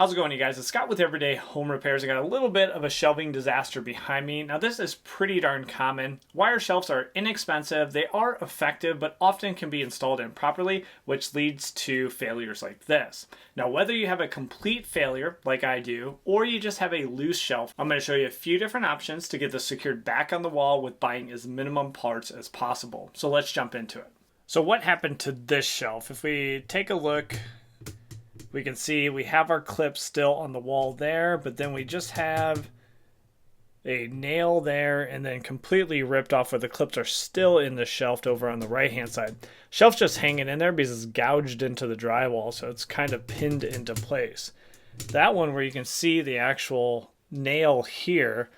How's it going, you guys? It's Scott with Everyday Home Repairs. I got a little bit of a shelving disaster behind me. Now, this is pretty darn common. Wire shelves are inexpensive, they are effective, but often can be installed improperly, which leads to failures like this. Now, whether you have a complete failure, like I do, or you just have a loose shelf, I'm going to show you a few different options to get this secured back on the wall with buying as minimum parts as possible. So let's jump into it. So what happened to this shelf? If we take a look, we can see we have our clips still on the wall there, but then we just have a nail there and then completely ripped off where the clips are still in the shelf over on the right hand side. Shelf's just hanging in there because it's gouged into the drywall, so it's kind of pinned into place. That one where you can see the actual nail here,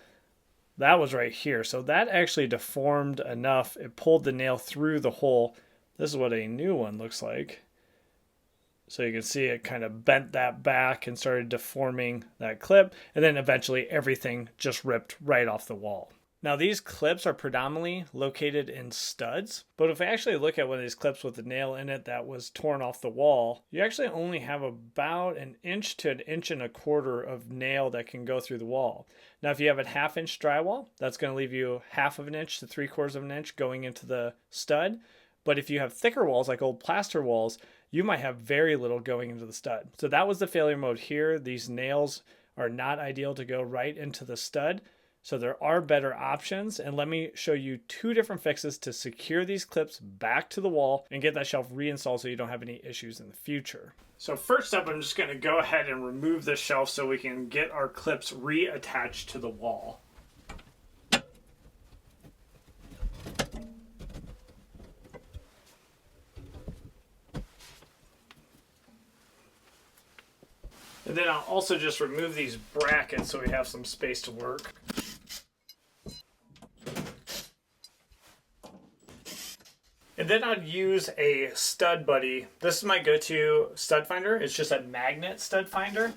that was right here. So that actually deformed enough. It pulled the nail through the hole. This is what a new one looks like. So you can see it kind of bent that back and started deforming that clip. And then eventually everything just ripped right off the wall. Now these clips are predominantly located in studs. But if I actually look at one of these clips with the nail in it that was torn off the wall, you actually only have about 1 inch to 1.25 inches of nail that can go through the wall. Now if you have a 1/2 inch drywall, that's going to leave you 1/2 inch to 3/4 inch going into the stud. But if you have thicker walls like old plaster walls, you might have very little going into the stud. So that was the failure mode here. These nails are not ideal to go right into the stud. So there are better options. And let me show you 2 different fixes to secure these clips back to the wall and get that shelf reinstalled so you don't have any issues in the future. So first up, I'm just going to go ahead and remove this shelf so we can get our clips reattached to the wall. And then I'll also just remove these brackets so we have some space to work. And then I'd use a stud buddy. This is my go-to stud finder. It's just a magnet stud finder.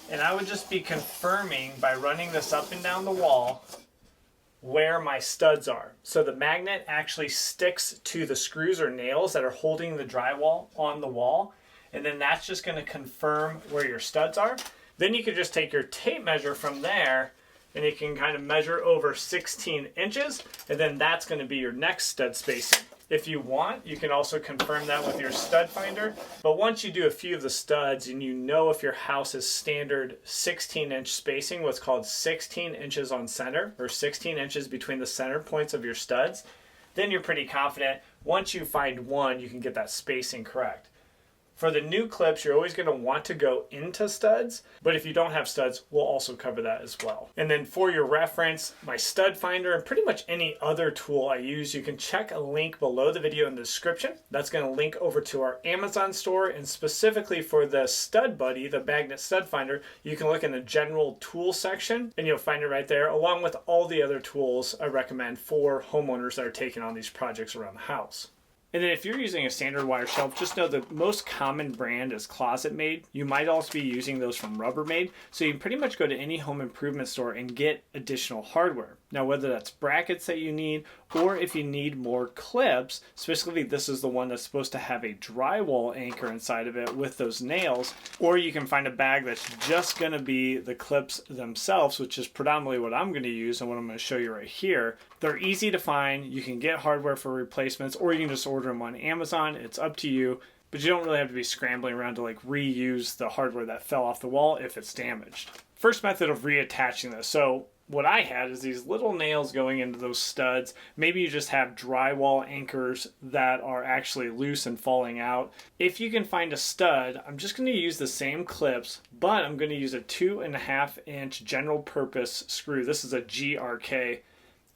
And I would just be confirming by running this up and down the wall where my studs are. So the magnet actually sticks to the screws or nails that are holding the drywall on the wall. And then that's just going to confirm where your studs are. Then you can just take your tape measure from there and you can kind of measure over 16 inches. And then that's going to be your next stud spacing. If you want, you can also confirm that with your stud finder. But once you do a few of the studs and you know if your house is standard 16-inch spacing, what's called 16 inches on center, or 16 inches between the center points of your studs, then you're pretty confident. Once you find one, you can get that spacing correct. For the new clips, you're always going to want to go into studs, but if you don't have studs, we'll also cover that as well. And then for your reference, my stud finder and pretty much any other tool I use, you can check a link below the video in the description. That's going to link over to our Amazon store, and specifically for the stud buddy, the magnet stud finder, you can look in the general tool section and you'll find it right there, along with all the other tools I recommend for homeowners that are taking on these projects around the house. And then if you're using a standard wire shelf, just know the most common brand is Closet Made. You might also be using those from Rubbermaid. So you can pretty much go to any home improvement store and get additional hardware. Now, whether that's brackets that you need, or if you need more clips, specifically this is the one that's supposed to have a drywall anchor inside of it with those nails, or you can find a bag that's just going to be the clips themselves, which is predominantly what I'm going to use and what I'm going to show you right here. They're easy to find. You can get hardware for replacements, or you can just order them on Amazon. It's up to you, but you don't really have to be scrambling around to reuse the hardware that fell off the wall if it's damaged. First method of reattaching this. So what I had is these little nails going into those studs. Maybe you just have drywall anchors that are actually loose and falling out. If you can find a stud, I'm just going to use the same clips, but I'm going to use a 2.5 inch general purpose screw. This is a GRK.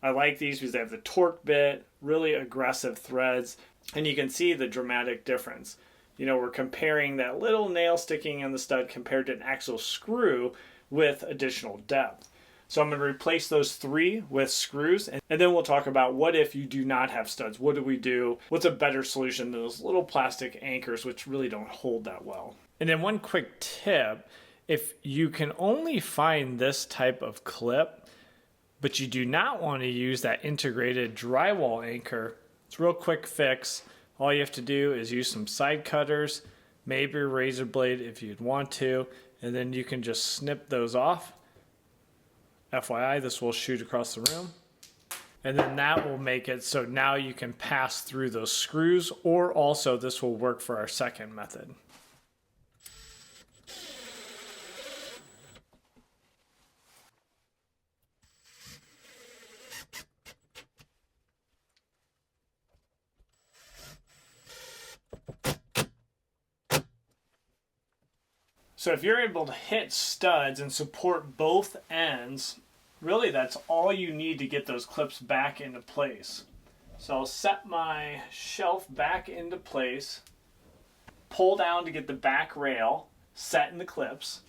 I like these because they have the torque bit, really aggressive threads, and you can see the dramatic difference. You know, we're comparing that little nail sticking in the stud compared to an actual screw with additional depth. So I'm going to replace those 3 with screws, and then we'll talk about what if you do not have studs. What do we do? What's a better solution than those little plastic anchors, which really don't hold that well? And then one quick tip, if you can only find this type of clip, but you do not want to use that integrated drywall anchor, it's a real quick fix. All you have to do is use some side cutters, maybe a razor blade if you'd want to, and then you can just snip those off. FYI, this will shoot across the room. And then that will make it so now you can pass through those screws, or also this will work for our second method. So if you're able to hit studs and support both ends, really that's all you need to get those clips back into place. So I'll set my shelf back into place, pull down to get the back rail set in the clips.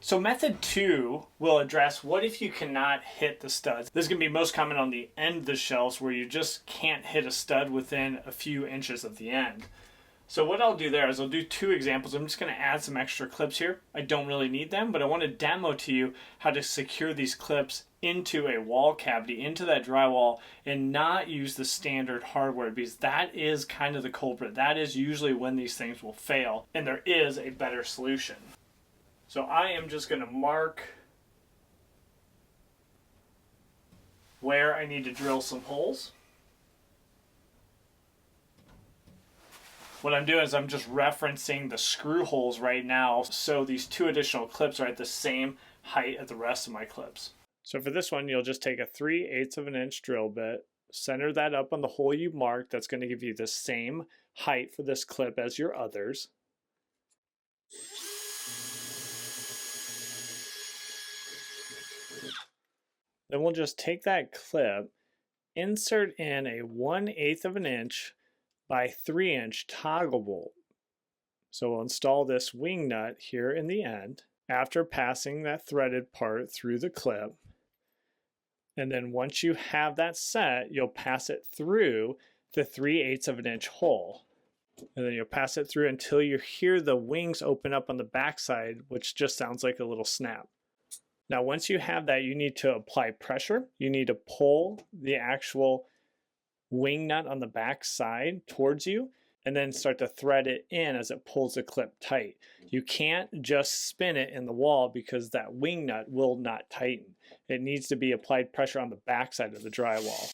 So method 2 will address what if you cannot hit the studs. This is going to be most common on the end of the shelves where you just can't hit a stud within a few inches of the end. So what I'll do there is I'll do 2 examples. I'm just going to add some extra clips here. I don't really need them, but I want to demo to you how to secure these clips into a wall cavity, into that drywall, and not use the standard hardware, because that is kind of the culprit. That is usually when these things will fail, and there is a better solution. So I am just going to mark where I need to drill some holes. What I'm doing is I'm just referencing the screw holes right now, so these 2 additional clips are at the same height as the rest of my clips. So for this one, you'll just take a 3/8 of an inch drill bit, center that up on the hole you marked. That's going to give you the same height for this clip as your others. Then we'll just take that clip, insert in a 1/8 of an inch by 3-inch toggle bolt. So we'll install this wing nut here in the end after passing that threaded part through the clip. And then once you have that set, you'll pass it through the 3/8 of an inch hole. And then you'll pass it through until you hear the wings open up on the backside, which just sounds like a little snap. Now once you have that, you need to apply pressure. You need to pull the actual wing nut on the back side towards you, and then start to thread it in as it pulls the clip tight. You can't just spin it in the wall because that wing nut will not tighten. It needs to be applied pressure on the back side of the drywall.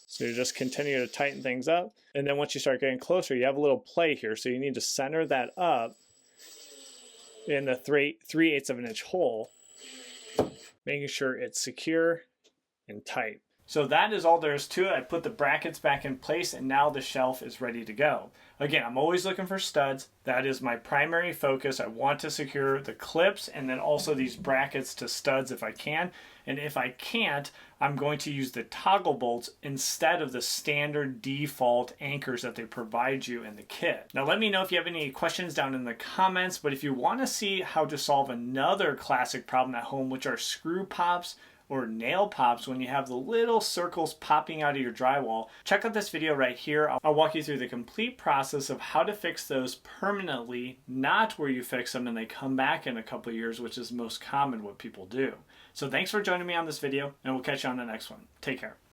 So you just continue to tighten things up, and then once you start getting closer, you have a little play here, so you need to center that up in the 3/8 of an inch hole, making sure it's secure and tight. So that is all there is to it. I put the brackets back in place, and now the shelf is ready to go. Again, I'm always looking for studs. That is my primary focus. I want to secure the clips and then also these brackets to studs if I can. And if I can't, I'm going to use the toggle bolts instead of the standard default anchors that they provide you in the kit. Now let me know if you have any questions down in the comments, but if you want to see how to solve another classic problem at home, which are screw pops or nail pops when you have the little circles popping out of your drywall, check out this video right here. I'll walk you through the complete process of how to fix those permanently, not where you fix them and they come back in a couple of years, which is most common what people do. So thanks for joining me on this video, and we'll catch you on the next one. Take care.